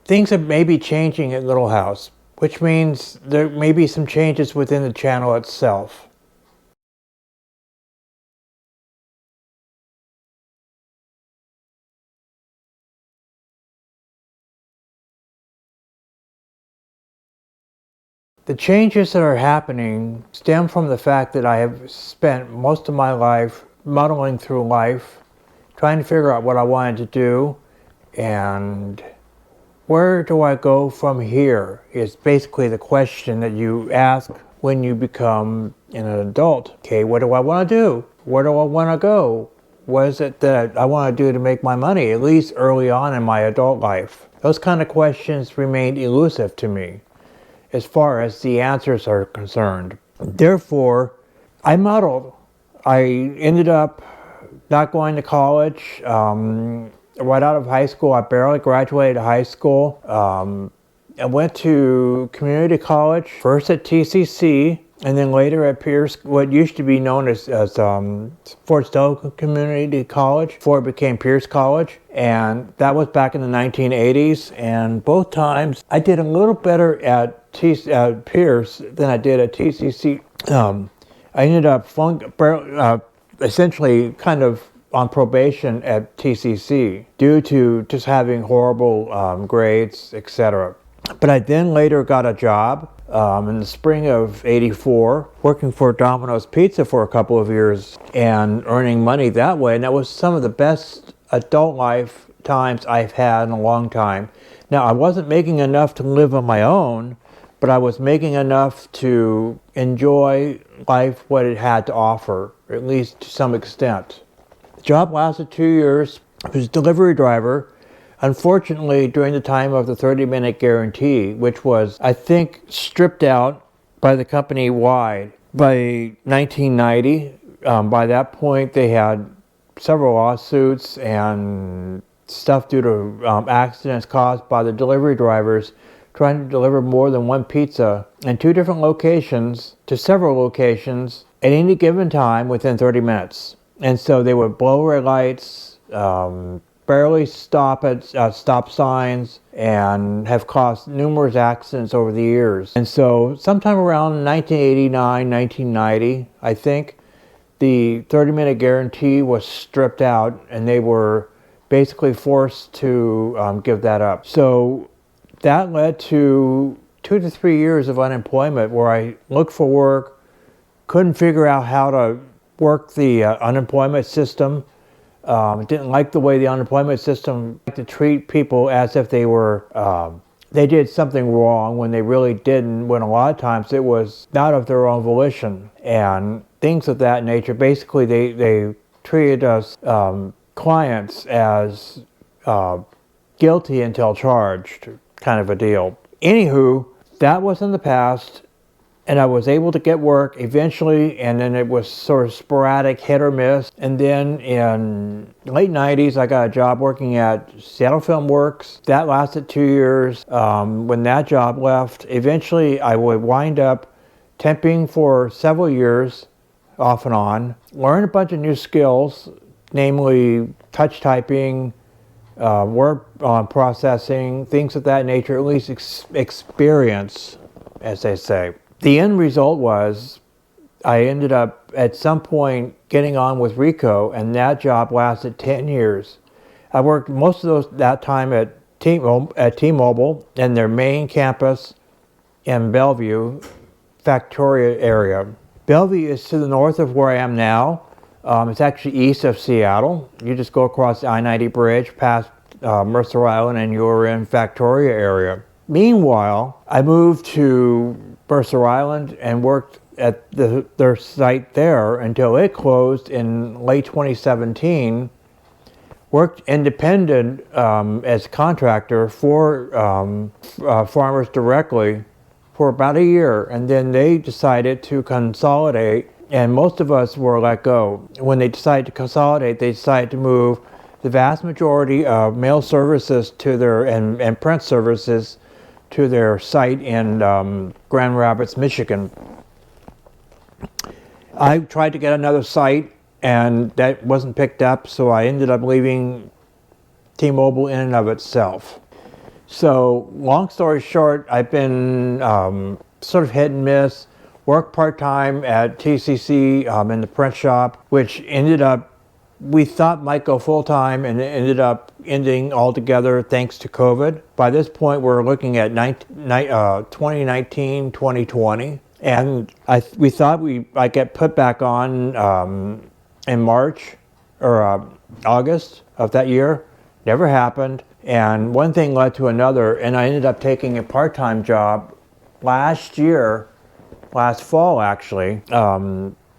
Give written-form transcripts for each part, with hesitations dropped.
things are maybe changing at Little House, which means there may be some changes within the channel itself. The changes that are happening stem from the fact that I have spent most of my life muddling through life, trying to figure out what I wanted to do, and where do I go from here is basically the question that you ask when you become an adult. Okay, what do I want to do? Where do I want to go? What is it that I want to do to make my money, at least early on in my adult life? Those kind of questions remained elusive to me as far as the answers are concerned. Therefore, I muddled. I ended up not going to college. Right out of high school, I barely graduated high school. I went to community college, first at TCC, and then later at Pierce, what used to be known as Fort Stowe Community College, before it became Pierce College. And that was back in the 1980s. And both times, I did a little better at Pierce than I did at TCC. I ended up essentially kind of on probation at TCC due to just having horrible grades, etc. But I then later got a job in the spring of '84, working for Domino's Pizza for a couple of years and earning money that way. And that was some of the best adult life times I've had in a long time. Now, I wasn't making enough to live on my own, but I was making enough to enjoy life, what it had to offer, at least to some extent. The job lasted 2 years. I was a delivery driver. Unfortunately, during the time of the 30-minute guarantee, which was, I think, stripped out by the company wide by 1990. By that point, they had several lawsuits and stuff due to accidents caused by the delivery drivers trying to deliver more than one pizza in two different locations to several locations at any given time within 30 minutes. And so they would blow red lights, barely stop at stop signs, and have caused numerous accidents over the years. And so sometime around 1989, 1990, I think, the 30-minute guarantee was stripped out and they were basically forced to give that up. So that led to 2 to 3 years of unemployment where I looked for work, couldn't figure out how to work the unemployment system. Didn't like the way the unemployment system liked to treat people as if they were they did something wrong when they really didn't, when a lot of times it was not of their own volition and things of that nature. Basically, they treated us clients as guilty until charged, kind of a deal. Anywho, that was in the past, and I was able to get work eventually, and then it was sort of sporadic, hit or miss. And then in late 90s, I got a job working at Seattle Film Works. That lasted 2 years. When that job left, eventually I would wind up temping for several years, off and on, learn a bunch of new skills, namely touch typing, word processing, things of that nature, at least experience, as they say. The end result was I ended up at some point getting on with Rico, and that job lasted 10 years. I worked most of that time at T-Mobile and their main campus in Bellevue, Factoria area. Bellevue is to the north of where I am now. It's actually east of Seattle. You just go across the I-90 bridge past Mercer Island and you're in Factoria area. Meanwhile, I moved to Mercer Island and worked at their site there until it closed in late 2017. Worked independent as contractor for farmers directly for about a year, and then they decided to consolidate, and most of us were let go. When they decided to consolidate, they decided to move the vast majority of mail services to their and print services to their site in Grand Rapids, Michigan. I tried to get another site and that wasn't picked up, so I ended up leaving T-Mobile in and of itself. So long story short, I've been sort of hit and miss. Worked part-time at TCC in the print shop, which ended up, we thought might go full-time, and it ended up ending altogether thanks to COVID. By this point, we're looking at 2019, 2020. And we thought I'd get put back on in March or August of that year. Never happened. And one thing led to another, and I ended up taking a part-time job last fall actually.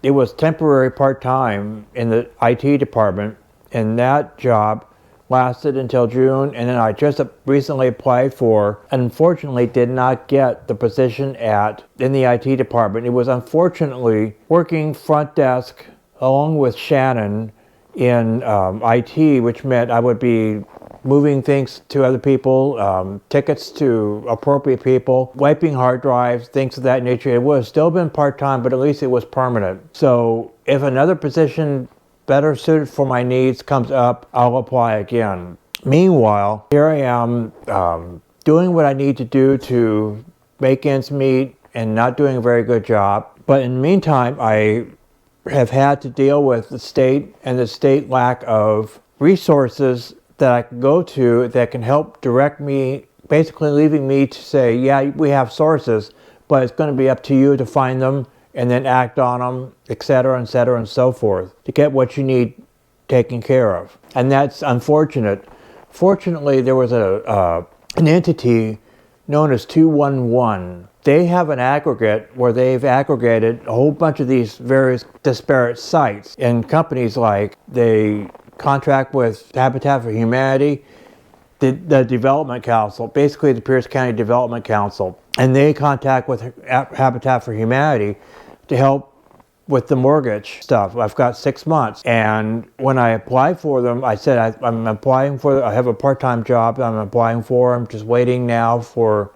It was temporary part-time in the IT department, and that job lasted until June, and then I just recently applied for, unfortunately did not get the position in the IT department. It was unfortunately working front desk along with Shannon in IT, which meant I would be moving things to other people, tickets to appropriate people, wiping hard drives, things of that nature. It would have still been part-time, but at least it was permanent. So if another position better suited for my needs comes up, I'll apply again. Meanwhile, here I am doing what I need to do to make ends meet and not doing a very good job. But in the meantime, I have had to deal with the state and the state lack of resources that I can go to that can help direct me, basically leaving me to say, yeah, we have sources, but it's going to be up to you to find them and then act on them, et cetera, and so forth, to get what you need taken care of. And that's unfortunate. Fortunately, there was an entity known as 211. They have an aggregate where they've aggregated a whole bunch of these various disparate sites, and companies like they contract with Habitat for Humanity, the Development Council, basically the Pierce County Development Council, and they contact with Habitat for Humanity to help with the mortgage stuff. I've got 6 months, and when I applied for them, I said I'm applying for. I have a part-time job. I'm applying for. I'm just waiting now for.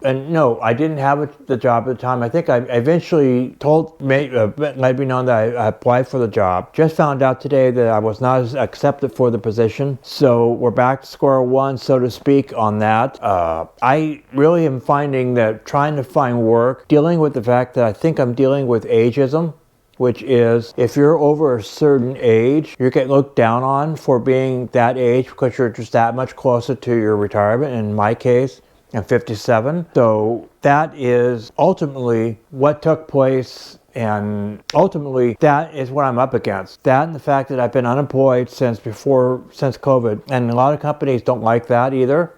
And no, I didn't have the job at the time. I think I eventually let me know that I applied for the job. Just found out today that I was not accepted for the position. So we're back to square one, so to speak, on that. I really am finding that trying to find work, dealing with the fact that I think I'm dealing with ageism, which is if you're over a certain age, you get looked down on for being that age because you're just that much closer to your retirement. In my case, I'm 57. So that is ultimately what took place, and ultimately that is what I'm up against. That and the fact that I've been unemployed since COVID, and a lot of companies don't like that either.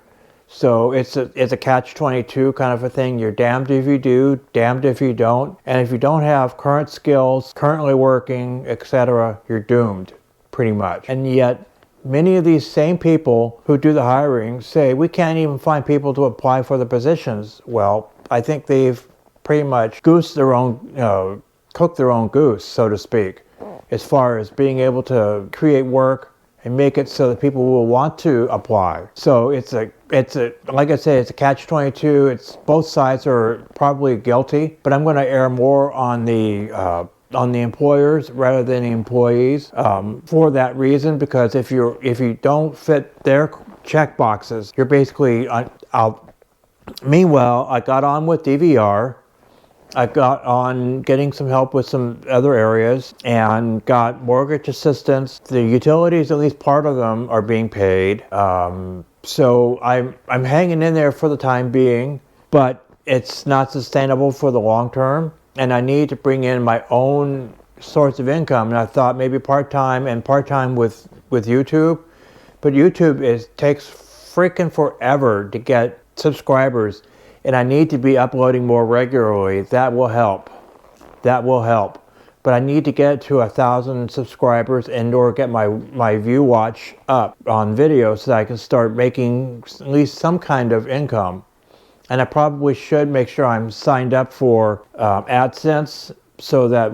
So it's a catch-22 kind of a thing. You're damned if you do, damned if you don't. And if you don't have current skills, currently working, etc., you're doomed, pretty much. And yet, many of these same people who do the hiring say, we can't even find people to apply for the positions. Well, I think they've pretty much cooked their own goose, so to speak, as far as being able to create work and make it so that people will want to apply. So it's like I say, it's a catch-22. It's both sides are probably guilty, but I'm going to err more on the employers rather than the employees for that reason. Because if you don't fit their check boxes, you're basically out. Meanwhile, I got on with DVR. I got on getting some help with some other areas and got mortgage assistance. The utilities, at least part of them, are being paid. So I'm hanging in there for the time being, but it's not sustainable for the long term. And I need to bring in my own source of income. And I thought maybe part-time with YouTube. But YouTube takes freaking forever to get subscribers. And I need to be uploading more regularly. That will help. But I need to get to 1,000 subscribers or get my view watch up on video so that I can start making at least some kind of income. And I probably should make sure I'm signed up for AdSense so that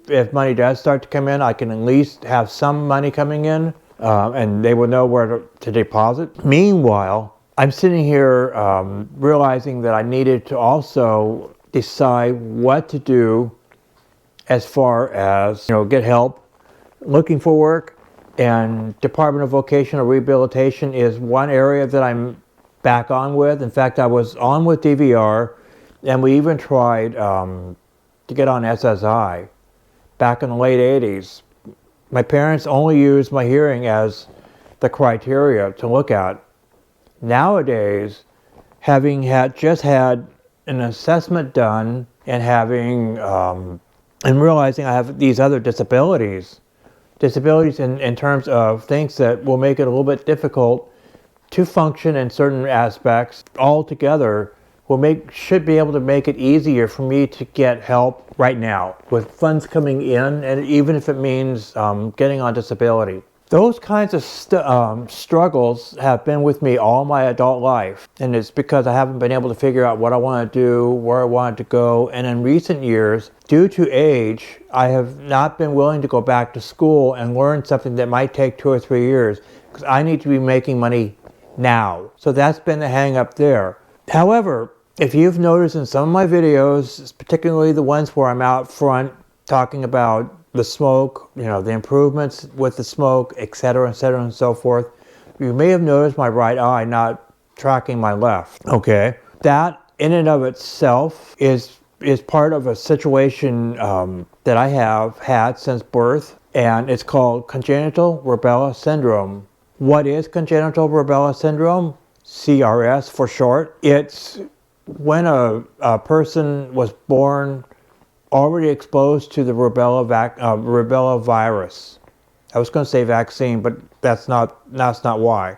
if money does start to come in, I can at least have some money coming in and they will know where to deposit. Meanwhile, I'm sitting here realizing that I needed to also decide what to do as far as, get help, looking for work, and Department of Vocational Rehabilitation is one area that I'm back on with. In fact, I was on with DVR, and we even tried to get on SSI back in the late 80s. My parents only used my hearing as the criteria to look at. Nowadays, having just had an assessment done and having and realizing I have these other disabilities in terms of things that will make it a little bit difficult to function in certain aspects, altogether should be able to make it easier for me to get help right now with funds coming in, and even if it means getting on disability. Those kinds of struggles have been with me all my adult life, and it's because I haven't been able to figure out what I want to do, where I want to go, and in recent years, due to age, I have not been willing to go back to school and learn something that might take 2 or 3 years, because I need to be making money now. So that's been the hang up there. However, if you've noticed in some of my videos, particularly the ones where I'm out front talking about the smoke, the improvements with the smoke, etc., and so forth, you may have noticed my right eye not tracking my left. Okay, that in and of itself is part of a situation that I have had since birth, and it's called Congenital Rubella syndrome. What is Congenital Rubella syndrome? CRS for short. It's when a person was born already exposed to the rubella virus. I was going to say vaccine, but that's not why.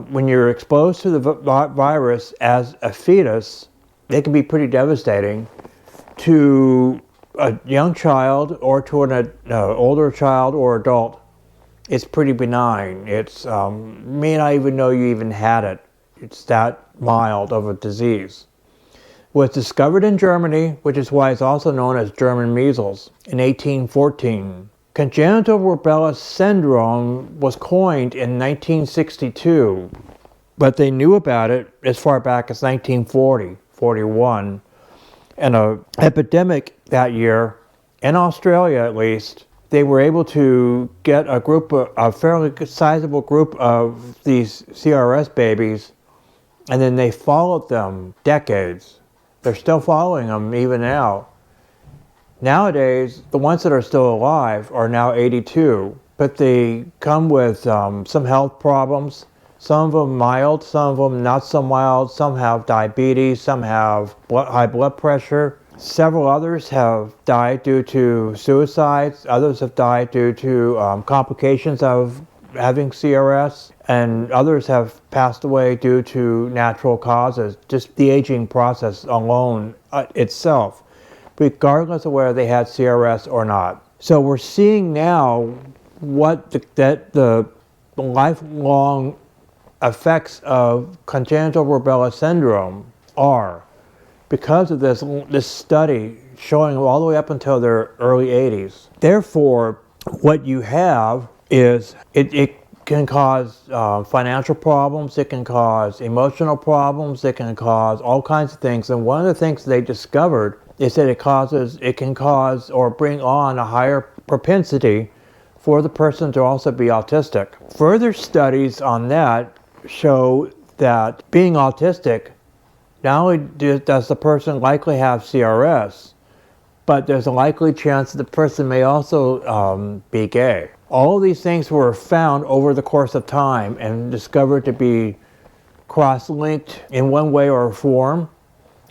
When you're exposed to the virus as a fetus, it can be pretty devastating to a young child or to an older child or adult. It's pretty benign. It's may not even know you even had it. It's that mild of a disease. Was discovered in Germany, which is why it's also known as German measles, in 1814. Congenital rubella syndrome was coined in 1962, but they knew about it as far back as 1940, 41, and an epidemic that year, in Australia at least, they were able to get a fairly sizable group of these CRS babies, and then they followed them decades. They're still following them even now. Nowadays, the ones that are still alive are now 82, but they come with some health problems. Some of them mild, some of them not so mild. Some have diabetes, some have high blood pressure. Several others have died due to suicides. Others have died due to complications of having CRS, and others have passed away due to natural causes, just the aging process alone itself, regardless of whether they had CRS or not. So we're seeing now what the lifelong effects of congenital rubella syndrome are, because of this study showing all the way up until their early 80s. Therefore, what you have is it can cause financial problems, it can cause emotional problems, it can cause all kinds of things. And one of the things they discovered is that it can cause or bring on a higher propensity for the person to also be autistic. Further studies on that show that being autistic, not only does the person likely have CRS, but there's a likely chance that the person may also be gay. All of these things were found over the course of time and discovered to be cross-linked in one way or form.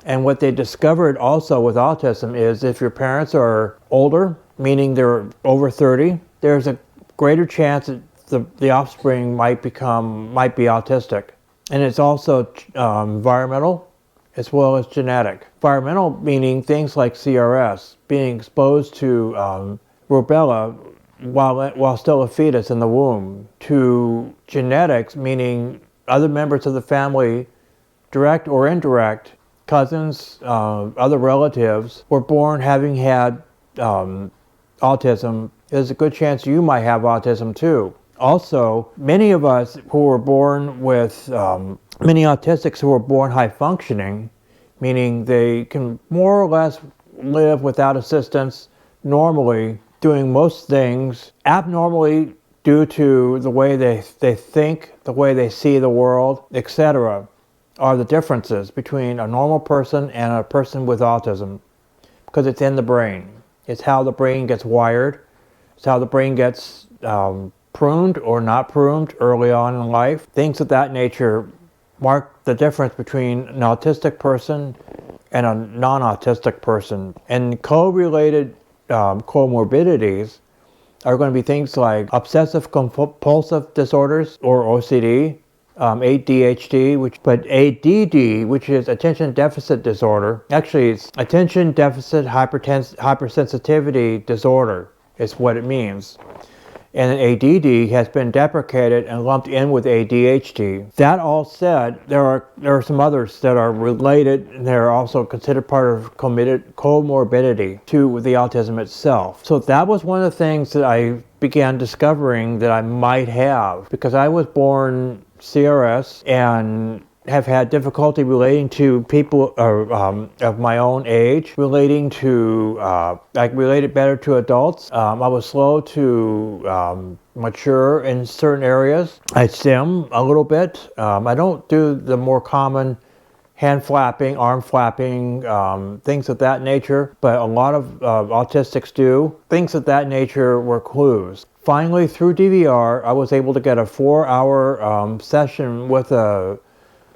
And what they discovered also with autism is if your parents are older, meaning they're over 30, there's a greater chance that the offspring might be autistic. And it's also environmental as well as genetic. Environmental meaning things like CRS, being exposed to rubella while still a fetus in the womb. To genetics, meaning other members of the family, direct or indirect, cousins, other relatives, were born having had autism. There's a good chance you might have autism too. Also, many of us who were born with, many autistics who were born high functioning, meaning they can more or less live without assistance normally, doing most things abnormally due to the way they think, the way they see the world, etc. are the differences between a normal person and a person with autism, because it's in the brain. It's how the brain gets wired. It's how the brain gets pruned or not pruned early on in life. Things of that nature mark the difference between an autistic person and a non-autistic person. And co-related comorbidities are going to be things like obsessive compulsive disorders or OCD, ADHD, but ADD, which is attention deficit disorder. Actually, it's attention deficit hypersensitivity disorder is what it means. And ADD has been deprecated and lumped in with ADHD. That all said, there are some others that are related, and they're also considered part of comorbidity to the autism itself. So that was one of the things that I began discovering that I might have, because I was born CRS and have had difficulty relating to people of my own age, relating to, I related better to adults. I was slow to mature in certain areas. I sim a little bit. I don't do the more common hand flapping, arm flapping, things of that nature, but a lot of autistics do. Things of that nature were clues. Finally, through DVR, I was able to get a 4-hour session with a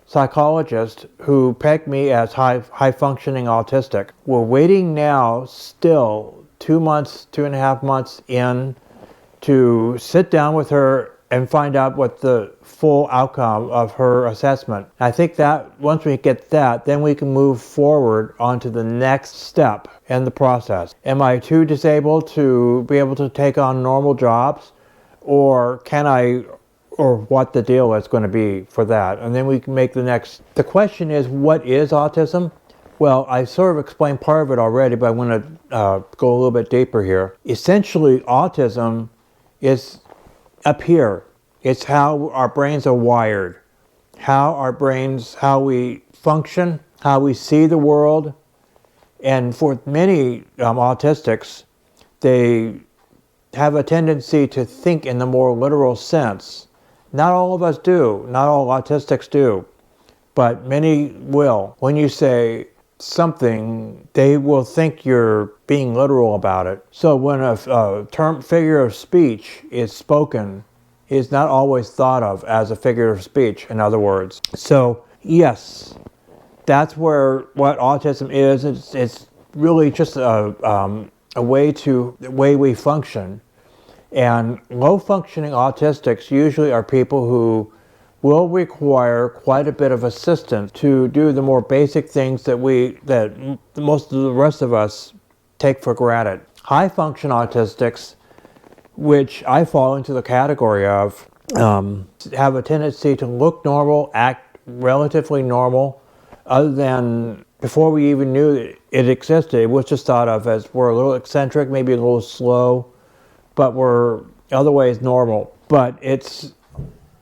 psychologist who pegged me as high functioning autistic. We're waiting now still 2.5 months in to sit down with her and find out what the full outcome of her assessment. I think that once we get that, then we can move forward onto the next step in the process. Am I too disabled to be able to take on normal jobs, or can I, or what the deal is going to be for that? And then we can make the next. The question is, what is autism? Well, I sort of explained part of it already, but I want to go a little bit deeper here. Essentially, autism is up here. It's how our brains are wired, how we function, how we see the world. And for many autistics, they have a tendency to think in the more literal sense. Not all of us do, not all autistics do, but many will. When you say something, they will think you're being literal about it. So when a figure of speech is spoken, it's not always thought of as a figure of speech, in other words. So yes, that's what autism is. It's really just a way we function. And low-functioning autistics usually are people who will require quite a bit of assistance to do the more basic things that most of the rest of us take for granted. High-function autistics, which I fall into the category of, have a tendency to look normal, act relatively normal, other than before we even knew it existed. It was just thought of as we're a little eccentric, maybe a little slow, but we're other ways normal. But it's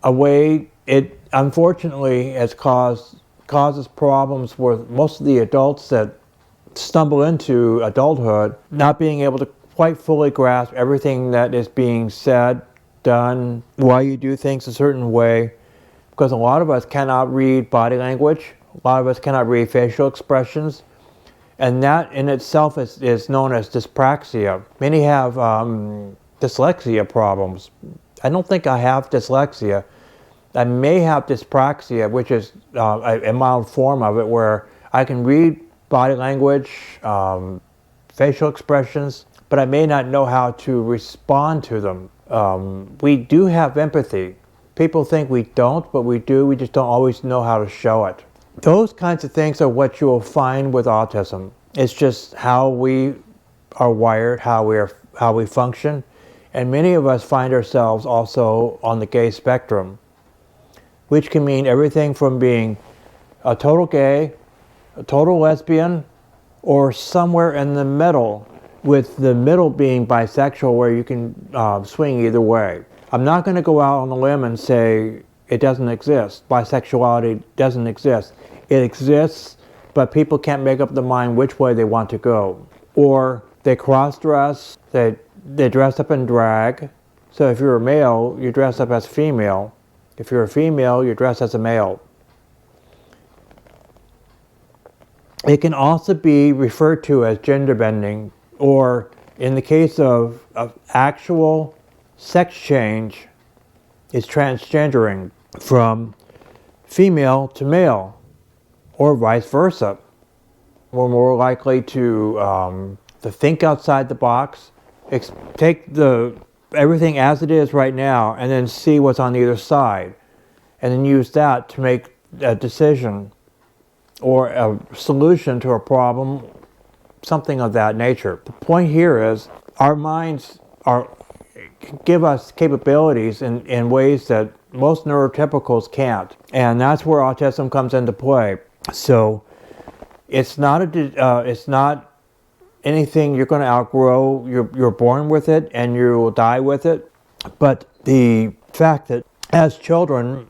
a way, it unfortunately has causes problems with most of the adults that stumble into adulthood, not being able to quite fully grasp everything that is being said, done, why you do things a certain way, because a lot of us cannot read body language, a lot of us cannot read facial expressions, and that in itself is known as dyspraxia. Many have dyslexia problems. I don't think I have dyslexia. I may have dyspraxia, which is a mild form of it, where I can read body language, facial expressions, but I may not know how to respond to them. We do have empathy. People think we don't, but we do. We just don't always know how to show it. Those kinds of things are what you will find with autism. It's just how we are wired, how we function. And many of us find ourselves also on the gay spectrum, which can mean everything from being a total gay, a total lesbian, or somewhere in the middle, with the middle being bisexual, where you can swing either way. I'm not going to go out on a limb and say it doesn't exist. Bisexuality doesn't exist. It exists, but people can't make up their mind which way they want to go. Or they cross-dress, they dress up in drag. So if you're a male, you dress up as female. If you're a female, you dress as a male. It can also be referred to as gender bending, or in the case of actual sex change, it's transgendering from female to male, or vice versa. We're more likely to think outside the box, take everything as it is right now, and then see what's on either side, and then use that to make a decision or a solution to a problem, something of that nature. The point here is our minds give us capabilities in ways that most neurotypicals can't, and that's where autism comes into play. So it's not anything you're going to outgrow. You're born with it and you will die with it. But the fact that as children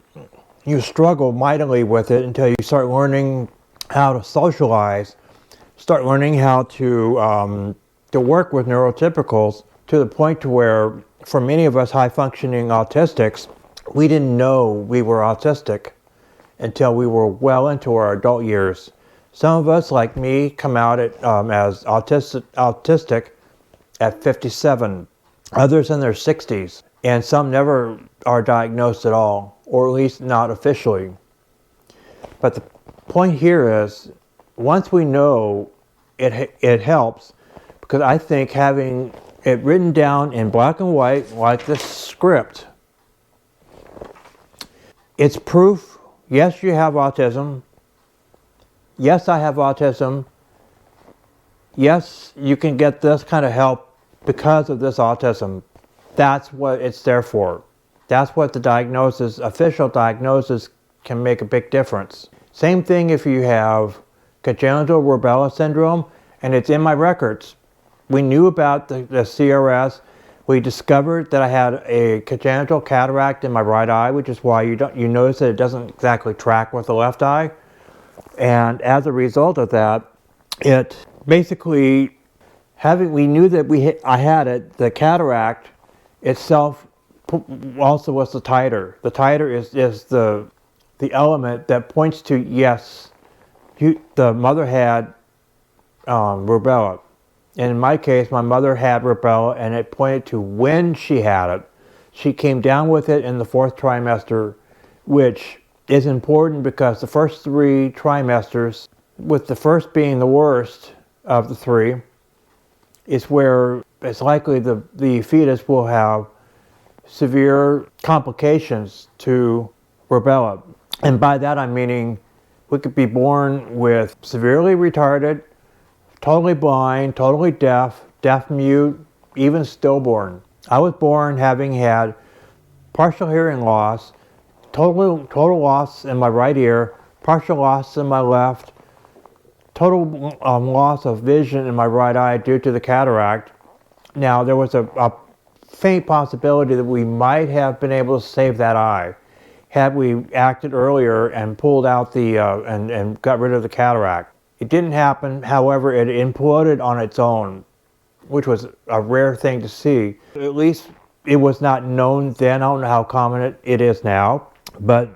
you struggle mightily with it until you start learning how to socialize, start learning how to work with neurotypicals, to the point to where, for many of us high-functioning autistics, we didn't know we were autistic until we were well into our adult years. Some of us, like me, come out as autistic at 57, others in their 60s, and some never are diagnosed at all, or at least not officially. But the point here is, once we know, it helps, because I think having it written down in black and white like this script, it's proof. Yes, you have autism. Yes, I have autism. Yes, you can get this kind of help because of this autism. That's what it's there for. That's what the diagnosis, official diagnosis, can make a big difference. Same thing if you have congenital rubella syndrome, and it's in my records. We knew about the CRS. We discovered that I had a congenital cataract in my right eye, which is why you notice that it doesn't exactly track with the left eye. And as a result of that, it basically, we knew that I had it. The cataract itself also was the titer. The titer is the element that points to, yes, the mother had rubella. And in my case, my mother had rubella, and it pointed to when she had it. She came down with it in the 4th trimester, which is important because the first 3 trimesters, with the first being the worst of the 3, is where it's likely the fetus will have severe complications to rubella. And by that I'm meaning we could be born with severely retarded, totally blind, totally deaf, deaf-mute, even stillborn. I was born having had partial hearing loss, total loss in my right ear, partial loss in my left, total loss of vision in my right eye due to the cataract. Now, there was a faint possibility that we might have been able to save that eye had we acted earlier and pulled out and got rid of the cataract. It didn't happen. However, it imploded on its own, which was a rare thing to see. At least it was not known then. I don't know how common it is now, but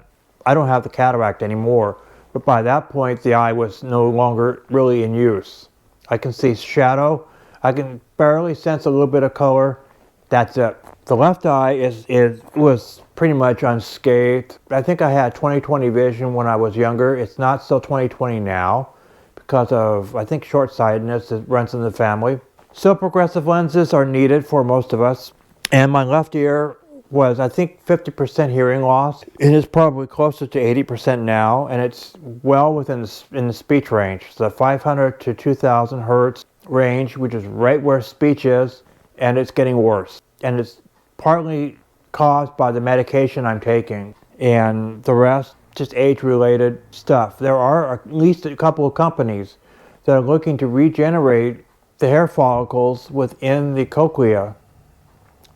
I don't have the cataract anymore. But by that point, the eye was no longer really in use. I can see shadow. I can barely sense a little bit of color. That's it. The left eye was pretty much unscathed. I think I had 20/20 vision when I was younger. It's not still 20/20 now because of, I think, short-sightedness that runs in the family. So progressive lenses are needed for most of us. And my left ear was, I think, 50% hearing loss. It is probably closer to 80% now, and it's well within the speech range. So 500 to 2,000 hertz range, which is right where speech is, and it's getting worse. And it's partly caused by the medication I'm taking, and the rest just age-related stuff. There are at least a couple of companies that are looking to regenerate the hair follicles within the cochlea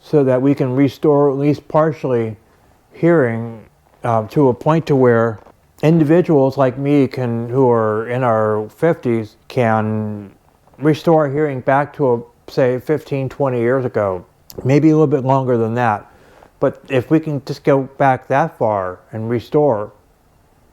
so that we can restore at least partially hearing to a point to where individuals like me who are in our 50s can restore our hearing back to, say, 15, 20 years ago. Maybe a little bit longer than that. But if we can just go back that far and restore,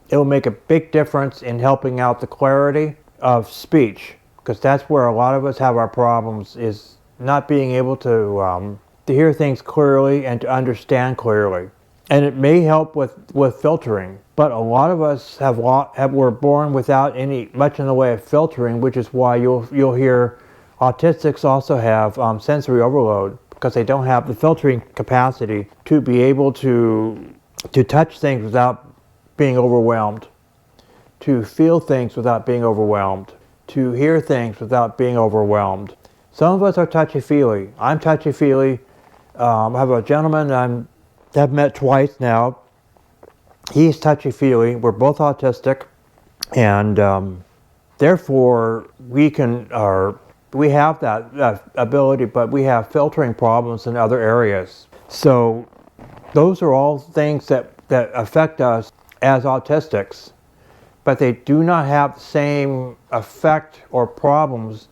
it will make a big difference in helping out the clarity of speech, because that's where a lot of us have our problems, is not being able to hear things clearly and to understand clearly. And it may help with filtering, but a lot of us were born without much in the way of filtering, which is why you'll hear autistics also have sensory overload, because they don't have the filtering capacity to be able to touch things without being overwhelmed, to feel things without being overwhelmed, to hear things without being overwhelmed. Some of us are touchy-feely. I'm touchy-feely. I have a gentleman I've met twice now. He's touchy-feely. We're both autistic, and therefore we have that ability, but we have filtering problems in other areas. So those are all things that affect us as autistics, but they do not have the same effect or problems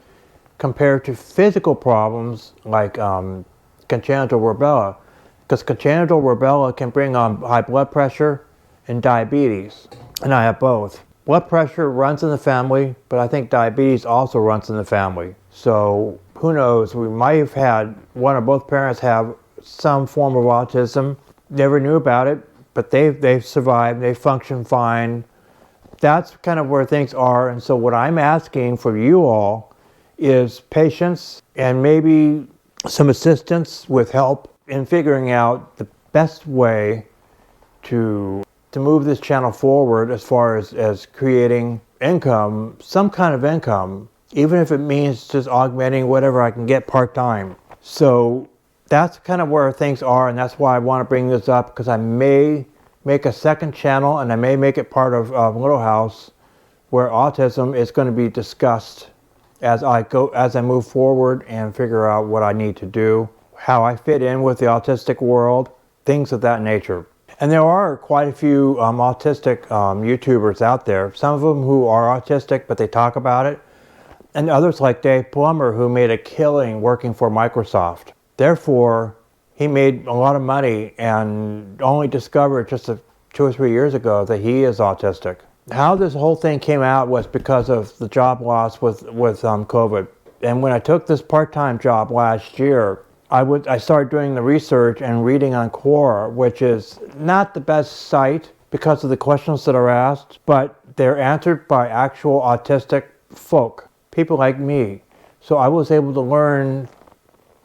compared to physical problems like congenital rubella, because congenital rubella can bring on high blood pressure and diabetes, and I have both. Blood pressure runs in the family, but I think diabetes also runs in the family. So who knows, we might have had one or both parents have some form of autism, never knew about it, but they've survived, they function fine. That's kind of where things are, and so what I'm asking for you all is patience and maybe some assistance with help in figuring out the best way to move this channel forward as far as creating income, some kind of income, even if it means just augmenting whatever I can get part-time. So that's kind of where things are, and that's why I want to bring this up, because I may make a second channel and I may make it part of Little House, where autism is going to be discussed as I move forward and figure out what I need to do, how I fit in with the autistic world, things of that nature. And there are quite a few autistic YouTubers out there, some of them who are autistic but they talk about it, and others like Dave Plummer, who made a killing working for Microsoft. Therefore, he made a lot of money and only discovered just 2 or 3 years ago that he is autistic. How this whole thing came out was because of the job loss with COVID. And when I took this part-time job last year, I started doing the research and reading on Quora, which is not the best site because of the questions that are asked, but they're answered by actual autistic folk, people like me. So I was able to learn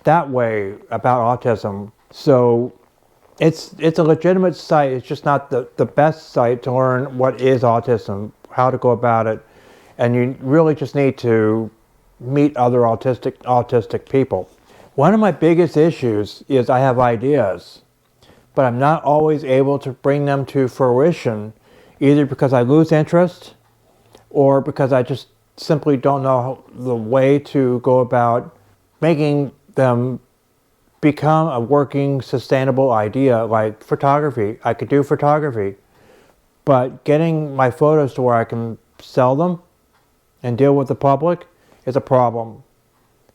that way about autism. So it's a legitimate site. It's just not the best site to learn what is autism, how to go about it, and you really just need to meet other autistic people. One of my biggest issues is I have ideas, but I'm not always able to bring them to fruition, either because I lose interest or because I just simply don't know the way to go about making them become a working, sustainable idea. Like photography, I could do photography, but getting my photos to where I can sell them and deal with the public is a problem.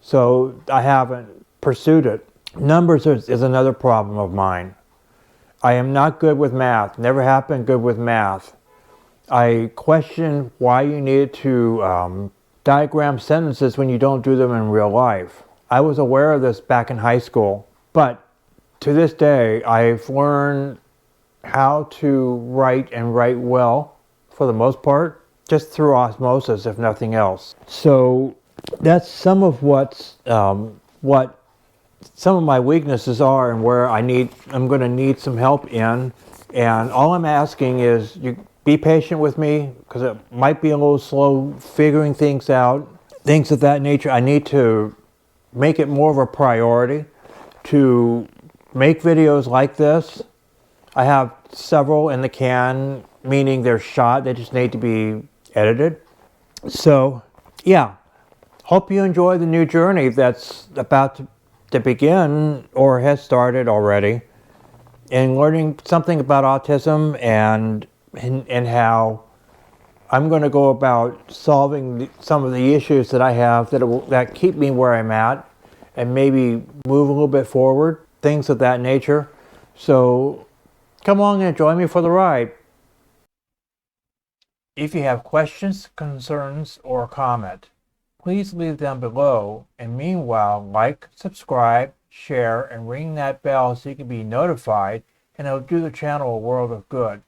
So I haven't pursued it. Numbers is another problem of mine. I am not good with math, never have been good with math. I question why you need to diagram sentences when you don't do them in real life. I was aware of this back in high school, but to this day, I've learned how to write and write well, for the most part, just through osmosis, if nothing else. So that's some of what some of my weaknesses are and where I'm going to need some help in. And all I'm asking is you be patient with me, because it might be a little slow figuring things out, things of that nature. I need to make it more of a priority to make videos like this. I have several in the can, meaning they're shot, they just need to be edited. So yeah, hope you enjoy the new journey that's about to begin or has started already in learning something about autism and how I'm going to go about solving some of the issues that I have that keep me where I'm at, and maybe move a little bit forward, things of that nature. So come along and join me for the ride. If you have questions, concerns, or comment, please leave them below, and meanwhile, like, subscribe, share, and ring that bell so you can be notified, and it'll do the channel a world of good.